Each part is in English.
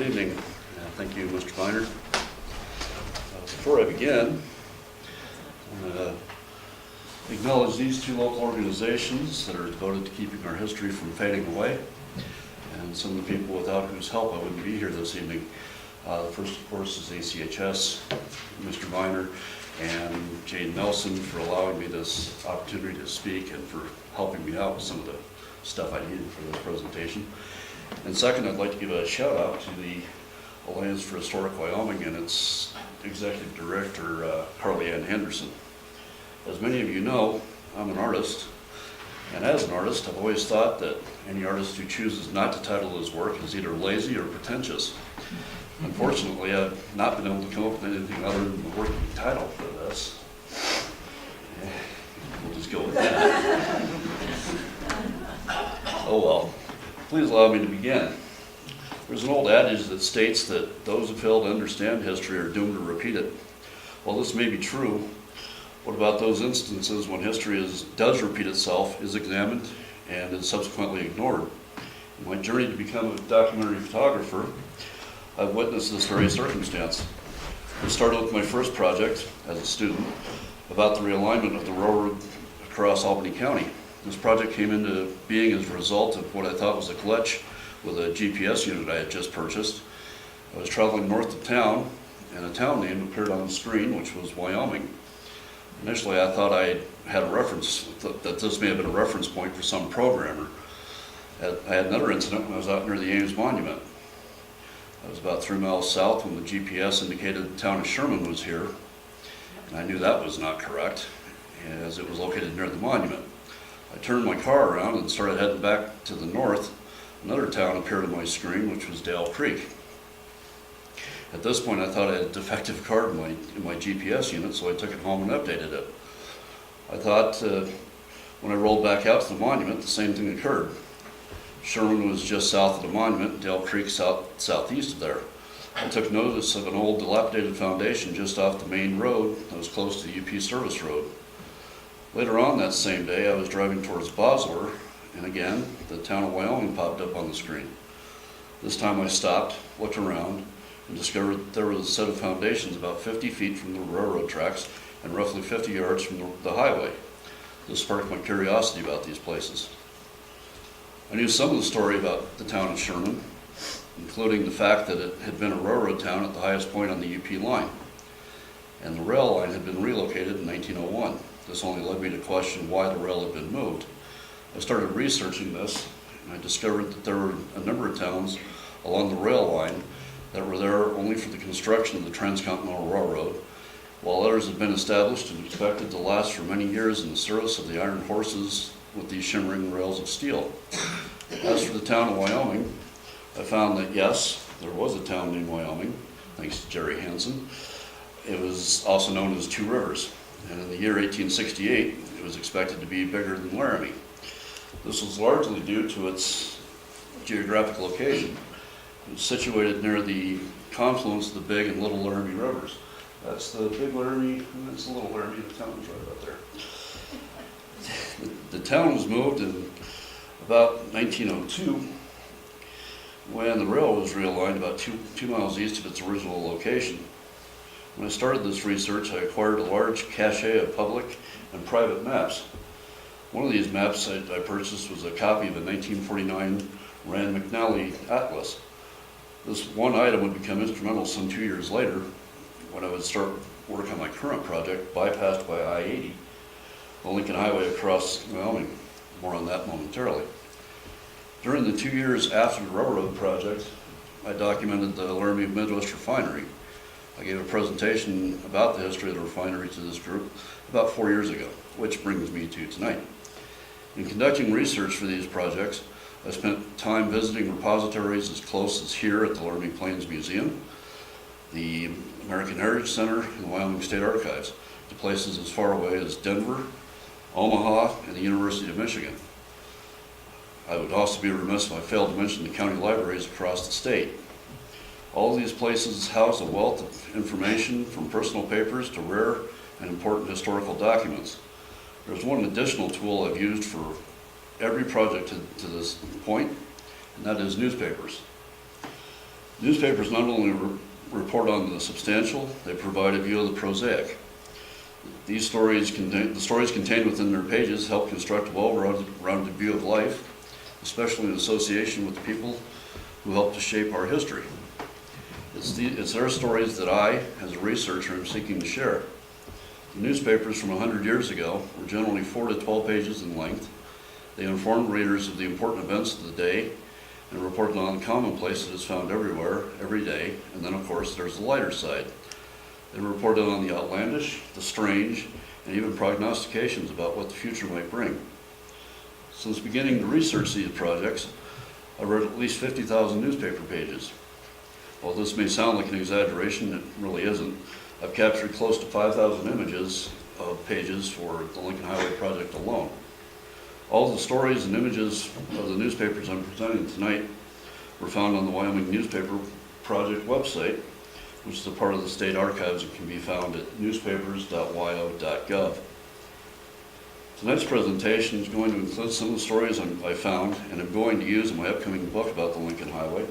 Good evening. Thank you, Mr. Viner. Before I begin, I want to acknowledge these two local organizations that are devoted to keeping our history from fading away, and some of the people without whose help I wouldn't be here this evening. The first, of course, is ACHS, Mr. Viner, and Jane Nelson for allowing me this opportunity to speak and for helping me out with some of the stuff I needed for this presentation. And second, I'd like to give a shout out to the Alliance for Historic Wyoming and its Executive Director, Carly Ann Henderson. As many of you know, I'm an artist, and as an artist, I've always thought that any artist who chooses not to title his work is either lazy or pretentious. Unfortunately, I've not been able to come up with anything other than the working title for this. We'll just go with that. Oh well. Please allow me to begin. There's an old adage that states that those who fail to understand history are doomed to repeat it. While this may be true, what about those instances when history does repeat itself, is examined, and is subsequently ignored? In my journey to become a documentary photographer, I've witnessed this very circumstance. It started with my first project as a student about the realignment of the railroad across Albany County. This project came into being as a result of what I thought was a glitch with a GPS unit I had just purchased. I was traveling north of town, and a town name appeared on the screen, which was Wyoming. Initially, I thought I had a reference, that this may have been a reference point for some programmer. I had another incident when I was out near the Ames Monument. I was about 3 miles south when the GPS indicated the town of Sherman was here, and I knew that was not correct, as it was located near the monument. I turned my car around and started heading back to the north. Another town appeared on my screen, which was Dale Creek. At this point, I thought I had a defective card in my GPS unit, so I took it home and updated it. I thought when I rolled back out to the monument, the same thing occurred. Sherman was just south of the monument, Dale Creek southeast of there. I took notice of an old dilapidated foundation just off the main road that was close to the UP service road. Later on that same day, I was driving towards Bosler, and again, the town of Wyoming popped up on the screen. This time I stopped, looked around, and discovered that there was a set of foundations about 50 feet from the railroad tracks and roughly 50 yards from the highway. This sparked my curiosity about these places. I knew some of the story about the town of Sherman, including the fact that it had been a railroad town at the highest point on the UP line, and the rail line had been relocated in 1901. This only led me to question why the rail had been moved. I started researching this, and I discovered that there were a number of towns along the rail line that were there only for the construction of the Transcontinental Railroad, while others had been established and expected to last for many years in the service of the iron horses with these shimmering rails of steel. As for the town of Wyoming, I found that yes, there was a town named Wyoming, thanks to Jerry Hansen. It was also known as Two Rivers, and in the year 1868, it was expected to be bigger than Laramie. This was largely due to its geographic location. It was situated near the confluence of the Big and Little Laramie rivers. That's the Big Laramie, and that's the Little Laramie. The town is right up there. The town was moved in about 1902 when the rail was realigned about two miles east of its original location. When I started this research, I acquired a large cache of public and private maps. One of these maps I purchased was a copy of a 1949 Rand McNally Atlas. This one item would become instrumental some 2 years later when I would start work on my current project, bypassed by I-80, the Lincoln Highway across Wyoming. More on that momentarily. During the 2 years after the railroad project, I documented the Laramie Midwest Refinery. I gave a presentation about the history of the refinery to this group about 4 years ago, which brings me to tonight. In conducting research for these projects, I spent time visiting repositories as close as here at the Laramie Plains Museum, the American Heritage Center, and the Wyoming State Archives, to places as far away as Denver, Omaha, and the University of Michigan. I would also be remiss if I failed to mention the county libraries across the state. All of these places house a wealth of information from personal papers to rare and important historical documents. There's one additional tool I've used for every project to this point, and that is newspapers. Newspapers not only report on the substantial, they provide a view of the prosaic. The stories contained within their pages help construct a well-rounded view of life, especially in association with the people who helped to shape our history. It's their stories that I, as a researcher, am seeking to share. The newspapers from 100 years ago were generally 4 to 12 pages in length. They informed readers of the important events of the day and reported on the commonplace that is found everywhere, every day, and then of course there's the lighter side. They reported on the outlandish, the strange, and even prognostications about what the future might bring. Since beginning to research these projects, I read at least 50,000 newspaper pages. While this may sound like an exaggeration, it really isn't. I've captured close to 5,000 images of pages for the Lincoln Highway project alone. All the stories and images of the newspapers I'm presenting tonight were found on the Wyoming Newspaper Project website, which is a part of the state archives and can be found at newspapers.wyo.gov. Tonight's presentation is going to include some of the stories I found and am going to use in my upcoming book about the Lincoln Highway.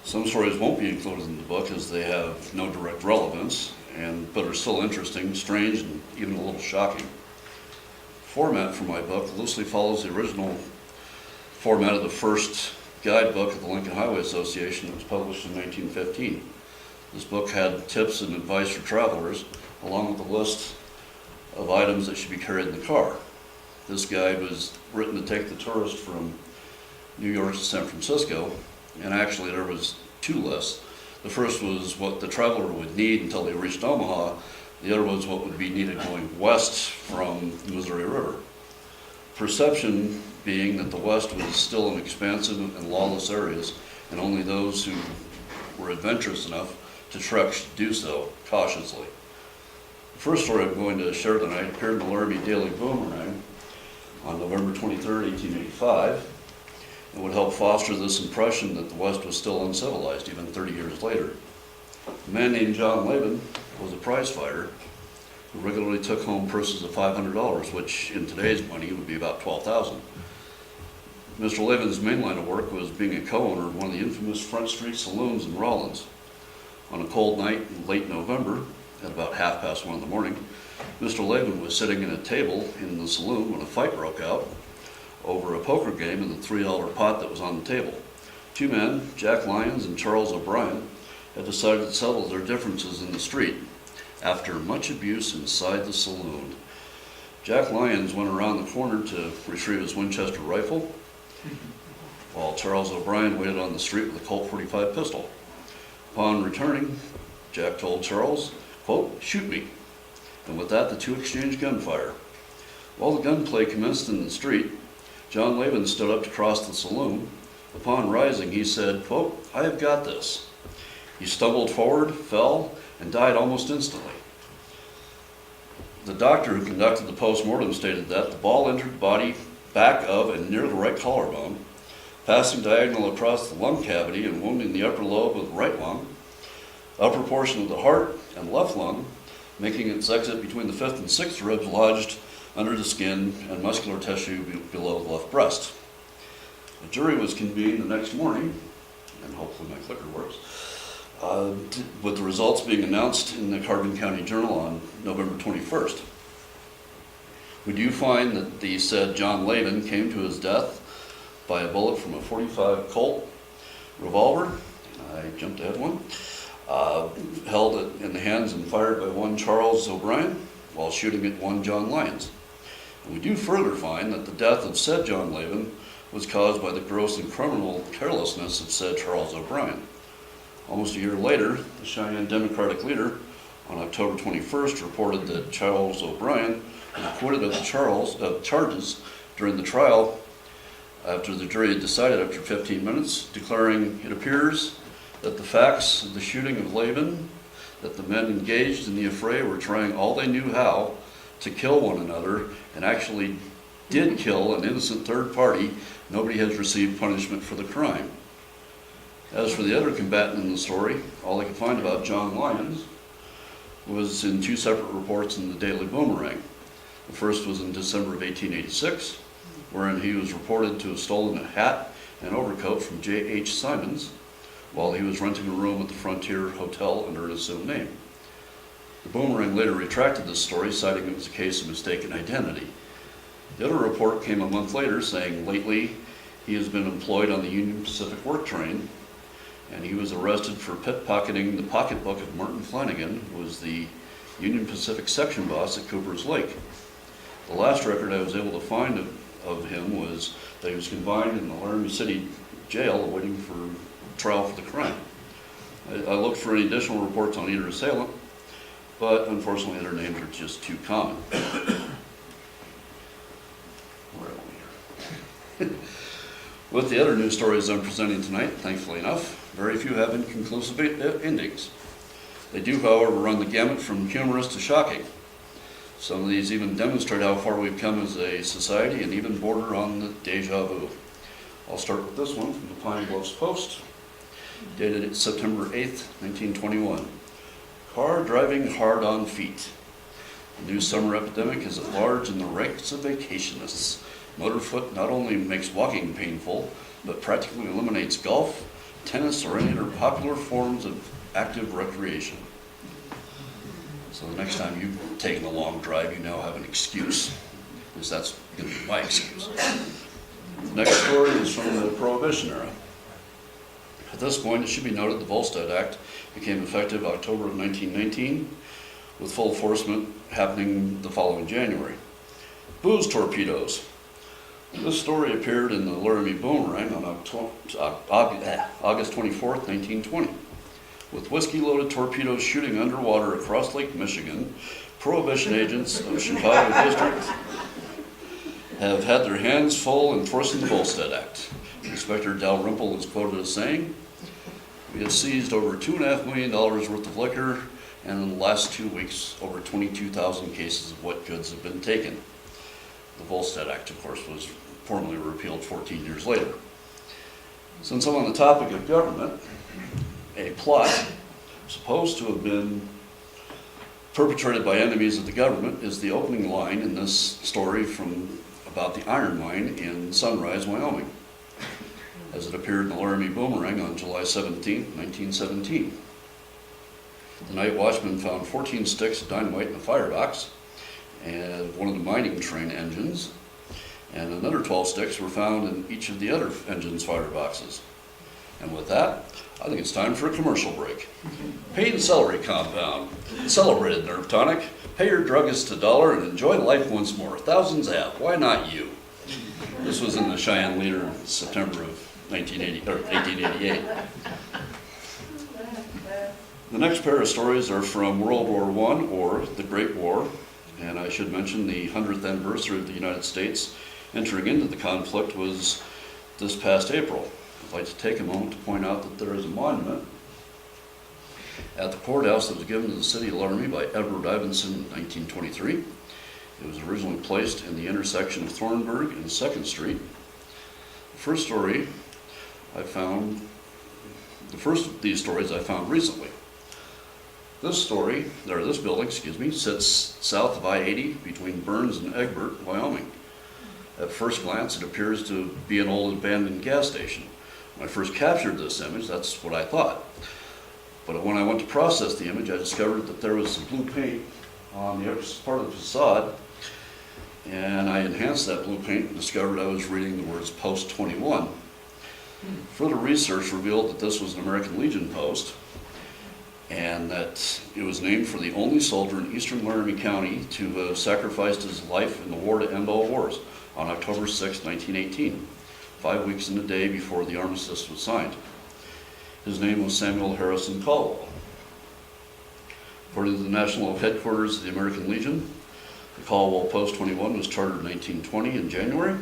Some stories won't be included in the book as they have no direct relevance, but are still interesting, strange, and even a little shocking. Format for my book loosely follows the original format of the first guidebook of the Lincoln Highway Association that was published in 1915. This book had tips and advice for travelers, along with a list of items that should be carried in the car. This guide was written to take the tourist from New York to San Francisco, and actually there was 2 lists. The first was what the traveler would need until they reached Omaha. The other was what would be needed going west from the Missouri River. Perception being that the West was still an expansive and lawless areas, and only those who were adventurous enough to trek should do so cautiously. The first story I'm going to share tonight appeared in the Laramie Daily Boomerang on November 23, 1885, and would help foster this impression that the West was still uncivilized even 30 years later. A man named John Laban was a prize fighter who regularly took home purses of $500, which in today's money would be about $12,000. Mr. Laban's main line of work was being a co-owner of one of the infamous Front Street saloons in Rawlins. On a cold night in late November, at about 1:30 in the morning, Mr. Laban was sitting at a table in the saloon when a fight broke out over a poker game and the $3 pot that was on the table. 2 men, Jack Lyons and Charles O'Brien, had decided to settle their differences in the street after much abuse inside the saloon. Jack Lyons went around the corner to retrieve his Winchester rifle, while Charles O'Brien waited on the street with a Colt .45 pistol. Upon returning, Jack told Charles, quote, "Shoot me." And with that, the 2 exchanged gunfire. While the gunplay commenced in the street, John Laban stood up to cross the saloon. Upon rising, he said, quote, "I have got this." He stumbled forward, fell, and died almost instantly. The doctor who conducted the post-mortem stated that the ball entered the body back of and near the right collarbone, passing diagonal across the lung cavity and wounding the upper lobe of the right lung, upper portion of the heart and left lung, making its exit between the 5th and 6th ribs lodged under the skin and muscular tissue below the left breast. A jury was convened the next morning, and hopefully my clicker works, with the results being announced in the Carbon County Journal on November 21st. We do find that the said John Laban came to his death by a bullet from a .45 Colt revolver, I jumped ahead one, held it in the hands and fired by one Charles O'Brien while shooting at one John Lyons. And we do further find that the death of said John Laban was caused by the gross and criminal carelessness of said Charles O'Brien. Almost a year later, the Cheyenne Democratic leader on October 21st reported that Charles O'Brien was acquitted of the charges during the trial after the jury had decided after 15 minutes, declaring, "It appears that the facts of the shooting of Laban, that the men engaged in the affray were trying all they knew how to kill one another and actually did kill an innocent third party. Nobody has received punishment for the crime." As for the other combatant in the story, all I could find about John Lyons was in 2 separate reports in the Daily Boomerang. The first was in December of 1886, wherein he was reported to have stolen a hat and overcoat from J.H. Simons, while he was renting a room at the Frontier Hotel under an assumed name. The Boomerang later retracted this story, citing it as a case of mistaken identity. The other report came a month later saying lately he has been employed on the Union Pacific work train, and he was arrested for pickpocketing the pocketbook of Martin Flanagan, who was the Union Pacific section boss at Cooper's Lake. The last record I was able to find of him was that he was confined in the Laramie City jail awaiting for trial for the crime. I looked for any additional reports on either assailant, but unfortunately their names are just too common. Where are we here? With the other news stories I'm presenting tonight, thankfully enough, very few have inconclusive endings. They do, however, run the gamut from humorous to shocking. Some of these even demonstrate how far we've come as a society and even border on the deja vu. I'll start with this one from the Pine Bluffs Post, dated September 8th, 1921. Car driving hard on feet. The new summer epidemic is at large in the ranks of vacationists. Motorfoot not only makes walking painful, but practically eliminates golf, tennis, or any other popular forms of active recreation. So the next time you've taken a long drive, you now have an excuse, because that's going to be my excuse. The next story is from the Prohibition era. At this point, it should be noted the Volstead Act became effective October of 1919, with full enforcement happening the following January. Booze torpedoes. This story appeared in the Laramie Boomerang on August 24th, 1920. With whiskey-loaded torpedoes shooting underwater across Lake Michigan, Prohibition agents of Chicago District have had their hands full enforcing the Volstead Act. Inspector Dalrymple is quoted as saying, "We have seized over $2.5 million worth of liquor, and in the last 2 weeks, over 22,000 cases of wet goods have been taken." The Volstead Act, of course, was formally repealed 14 years later. Since I'm on the topic of government, a plot supposed to have been perpetrated by enemies of the government is the opening line in this story from about the iron mine in Sunrise, Wyoming, as it appeared in the Laramie Boomerang on July 17, 1917. The night watchman found 14 sticks of dynamite in a firebox and one of the mining train engines, and another 12 sticks were found in each of the other engines' fireboxes. And with that, I think it's time for a commercial break. Pain Celery Compound, celebrated nerve tonic. Pay your druggist $1 and enjoy life once more. Thousands have. Why not you? This was in the Cheyenne Leader in September of 1888. The next pair of stories are from World War I, or the Great War, and I should mention the 100th anniversary of the United States entering into the conflict was this past April. I'd like to take a moment to point out that there is a monument at the courthouse that was given to the city of Laramie by Edward Ivinson in 1923. It was originally placed in the intersection of Thornburg and 2nd Street. The first of these stories I found recently. This building, sits south of I-80 between Burns and Egbert, Wyoming. At first glance, it appears to be an old abandoned gas station. When I first captured this image, that's what I thought. But when I went to process the image, I discovered that there was some blue paint on the upper part of the facade, and I enhanced that blue paint and discovered I was reading the words Post 21. Further research revealed that this was an American Legion post, and that it was named for the only soldier in eastern Laramie County to have sacrificed his life in the war to end all wars on October 6, 1918, 5 weeks and a day before the armistice was signed. His name was Samuel Harrison Caldwell. According to the National Headquarters of the American Legion, the Caldwell Post 21 was chartered in 1920 in January,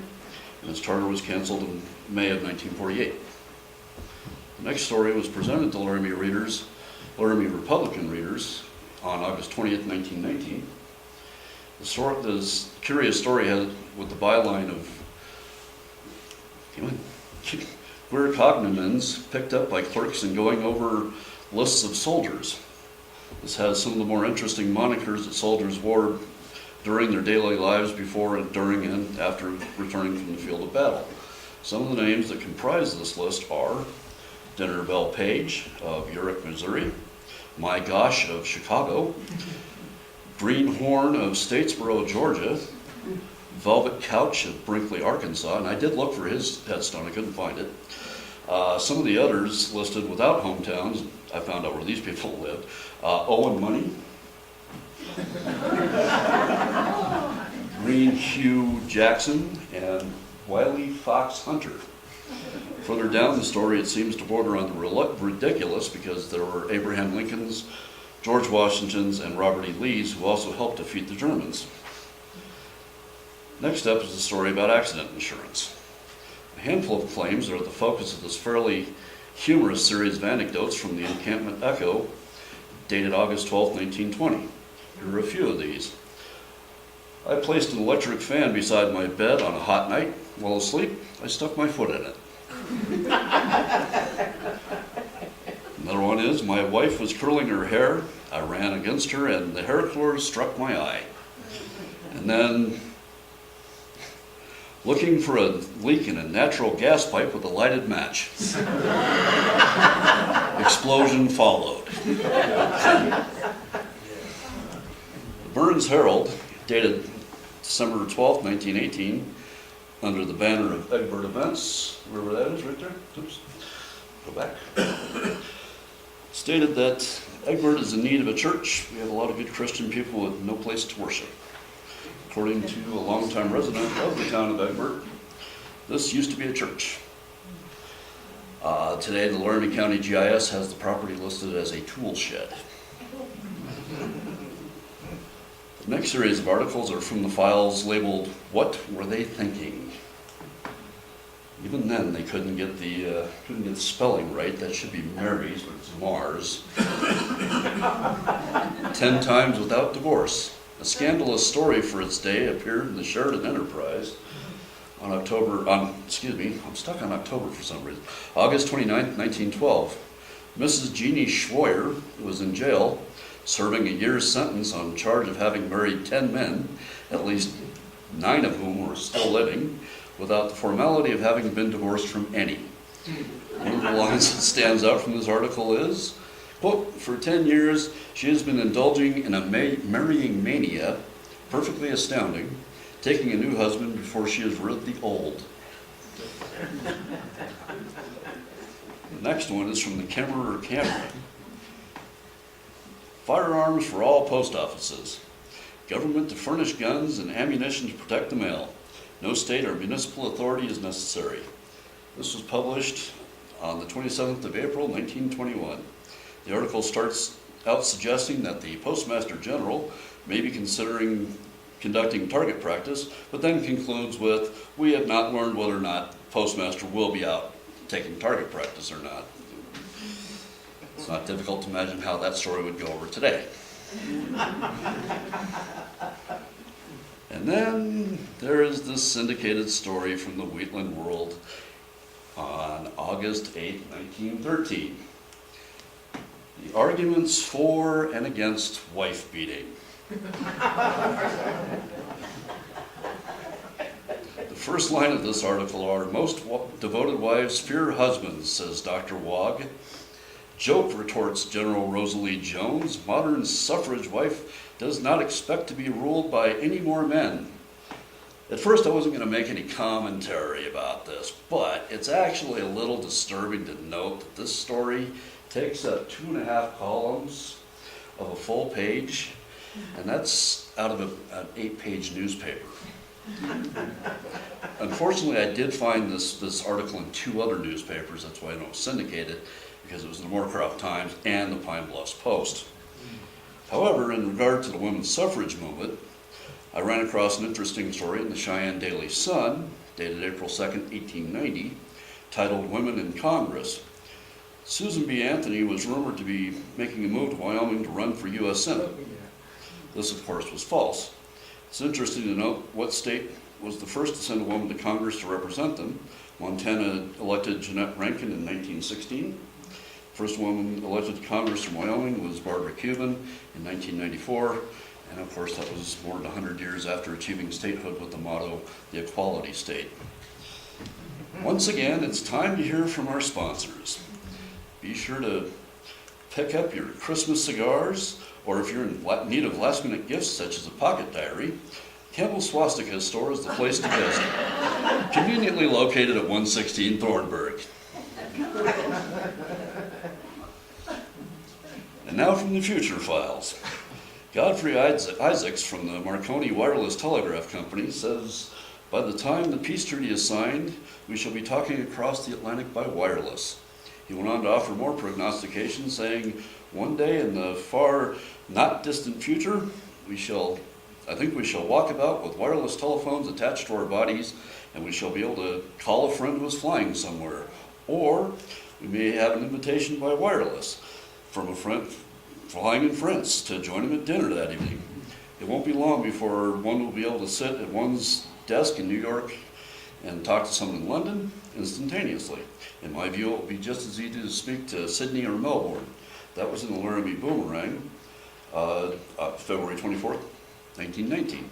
and its charter was canceled in May of 1948. The next story was presented to Laramie Republican readers on August 20th, 1919. This curious story had with the byline of queer cognomens picked up by clerks in going over lists of soldiers. This has some of the more interesting monikers that soldiers wore during their daily lives before, during, and after returning from the field of battle. Some of the names that comprise this list are Dinner Bell Page of Urick, Missouri, My Gosh of Chicago, Greenhorn of Statesboro, Georgia, Velvet Couch of Brinkley, Arkansas, and I did look for his headstone, I couldn't find it. Some of the others listed without hometowns, I found out where these people lived. Owen Money, Green Hugh Jackson, and Wiley Fox Hunter. Further down the story, it seems to border on the ridiculous because there were Abraham Lincolns, George Washingtons, and Robert E. Lees who also helped defeat the Germans. Next up is a story about accident insurance. A handful of claims are the focus of this fairly humorous series of anecdotes from the Encampment Echo, dated August 12, 1920. Here are a few of these. I placed an electric fan beside my bed on a hot night. While asleep, I stuck my foot in it. Another one is, my wife was curling her hair. I ran against her and the hair curlers struck my eye. And then, looking for a leak in a natural gas pipe with a lighted match. Explosion followed. The Burns Herald, dated December 12, 1918, under the banner of Egbert Events, wherever that is, right there, oops, go back, stated that Egbert is in need of a church. We have a lot of good Christian people with no place to worship. According to a longtime resident of the town of Egbert, this used to be a church. Today, the Laramie County GIS has the property listed as a tool shed. The next series of articles are from the files labeled, What Were They Thinking? Even then, they couldn't get the spelling right. That should be Mary's, but it's Mars. 10 times without divorce. A scandalous story for its day appeared in the Sheridan Enterprise on I'm stuck on October for some reason. August 29, 1912. Mrs. Jeannie Schwoyer was in jail, serving a year's sentence on charge of having married 10 men, at least 9 of whom were still living, without the formality of having been divorced from any. One of the lines that stands out from this article is, quote, for 10 years, she has been indulging in a marrying mania, perfectly astounding, taking a new husband before she has rid the old. The next one is from the Kemmerer Camera. Firearms for all post offices. Government to furnish guns and ammunition to protect the mail. No state or municipal authority is necessary. This was published on the 27th of April, 1921. The article starts out suggesting that the Postmaster General may be considering conducting target practice, but then concludes with, we have not learned whether or not Postmaster will be out taking target practice or not. It's not difficult to imagine how that story would go over today. And then there is this syndicated story from the Wheatland World on August 8, 1913. The arguments for and against wife beating. The first line of this article are, most devoted wives fear husbands, says Dr. Wogg. Joke, retorts General Rosalie Jones, modern suffrage wife does not expect to be ruled by any more men. At first I wasn't going to make any commentary about this, but it's actually a little disturbing to note that this story takes up 2.5 columns of a full page, and that's out of an 8-page newspaper. Unfortunately, I did find this article in 2 other newspapers, that's why I don't syndicate it, because it was the Moorcroft Times and the Pine Bluffs Post. However, in regard to the women's suffrage movement, I ran across an interesting story in the Cheyenne Daily Sun, dated April 2nd, 1890, titled Women in Congress. Susan B. Anthony was rumored to be making a move to Wyoming to run for U.S. Senate. This, of course, was false. It's interesting to note what state was the first to send a woman to Congress to represent them. Montana elected Jeanette Rankin in 1916. First woman elected to Congress from Wyoming was Barbara Cuban in 1994. And of course, that was more than 100 years after achieving statehood with the motto, the Equality State. Once again, it's time to hear from our sponsors. be sure to pick up your Christmas cigars, or if you're in need of last-minute gifts such as a pocket diary, Campbell Swastika store is the place to visit. Conveniently located at 116 Thornburg. And now from the future files. Godfrey Isaacs from the Marconi Wireless Telegraph Company says, by the time the peace treaty is signed, we shall be talking across the Atlantic by wireless. He went on to offer more prognostication, saying, one day in the far, not distant future, I think we shall walk about with wireless telephones attached to our bodies, and we shall be able to call a friend who is flying somewhere. Or we may have an invitation by wireless from a friend flying in France to join him at dinner that evening. It won't be long before one will be able to sit at one's desk in New York and talk to someone in London instantaneously. In my view, it will be just as easy to speak to Sydney or Melbourne. That was in the Laramie Boomerang, February 24th, 1919.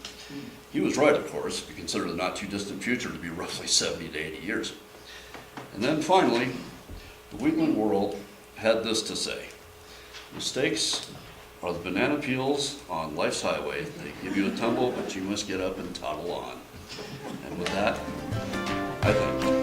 He was right, of course, if you consider the not too distant future to be roughly 70 to 80 years. And then finally, the Wheatland World had this to say. Mistakes are the banana peels on life's highway. They give you a tumble, but you must get up and toddle on. And with that, I thank you.